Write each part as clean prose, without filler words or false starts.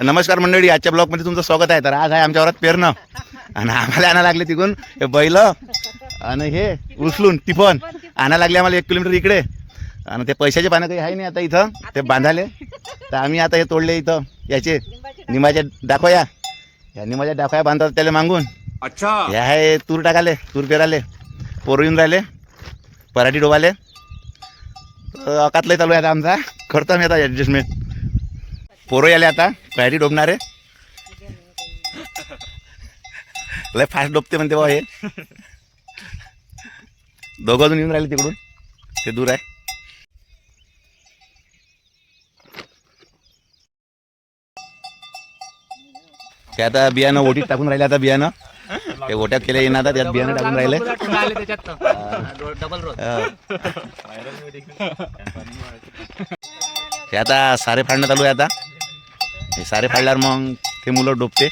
नमस्कार मंडळी, आजच्या ब्लॉगमध्ये तुमचं स्वागत आहे. तर आज आहे आमच्या वरात पेरणं आणि आम्हाला आणायला लागले तिकडून हे बैल आणि हे उचलून टिफन आणायला लागले आम्हाला 1 किलोमीटर इकडे. आणि ते पैशाचे पानं काही आहे नाही आता इथं ते बांधाले. तर आम्ही आता हे तोडले इथं याचे निमाच्या डाकोया, या निमाच्या डाकोया बांधतात त्याला मागून. अच्छा हे आहे तूर टाकाले, तूर पेराले, पोरं येऊन राहिले, पराठी डोबाले. अकातलंय चालू आहे आता आमचा, करतो मी आता ॲडजस्टमेंट. पोरं याले आता पराठी डोबणारे, लय फास्ट डोबते म्हणते बा हे. दोघं अजून येऊन राहिले तिकडून, ते दूर आहे. ते आता बियाणं ओटीत टाकून राहिले. आता बियाणं ते ओट्यात केले येणार, आता त्यात बियाणं टाकून राहिले. ते आता सारे फाडणं चालू आहे. आता हे सारे फाडल्यावर मग ते मुलं डोबते.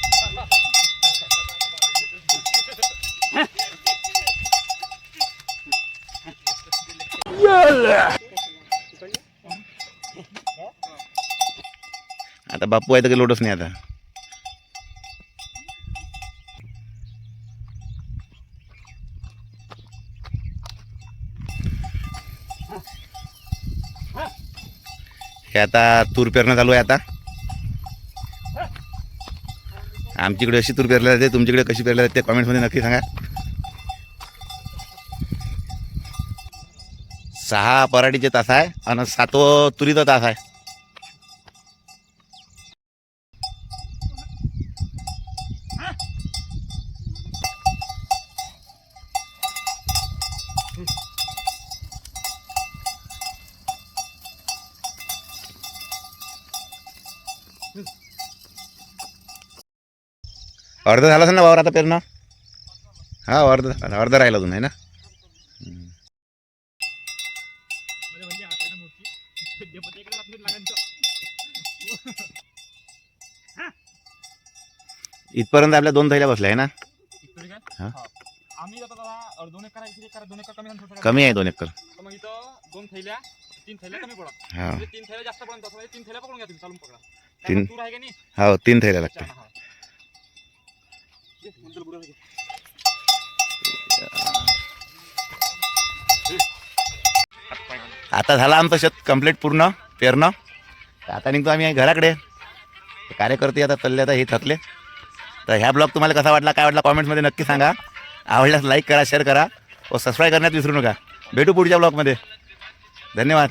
आता बापू आहे तर काही लोटच नाही. आता हे आता तूर पेरणं चालू आहे. आता आमच्याकडे अशी तूर पेरल्या जाते, तुमच्याकडे कशी पेरल्या जाते कमेंट्समध्ये नक्की सांगा. 6 पराठीचे तास आहे आणि 7 तुरीचा तास आहे. अर्ध झालं असेल ना वावर आता पेरणं? हा, अर्ध राहिलं अजून आहे ना. इथपर्यंत आपल्या 2 थैल्या बसल्या आहे ना. कमी आहे 2 एकर. मग इथं 2 थैल्या 3 थैल्या कमी पडतात. हा, 3 थैल्या जास्त पडतात. 3 थैल्या पकडून घ्या तुम्ही, चालून पकडा. 3 तूर आहे का नाही? हो 3 थैल्या लागते. आता झालं आमचं शेत कंप्लीट पूर्ण पेरणं. आता निघतो आम्ही घराकडे. कार्यकर्ते आता चालले, आता हे थकले. तर ह्या ब्लॉग तुम्हाला कसा वाटला, काय वाटला कॉमेंट्समध्ये नक्की सांगा. आवडल्यास लाईक करा, शेअर करा व सबस्क्राईब करण्यात विसरू नका. भेटू पुढच्या ब्लॉगमध्ये. धन्यवाद.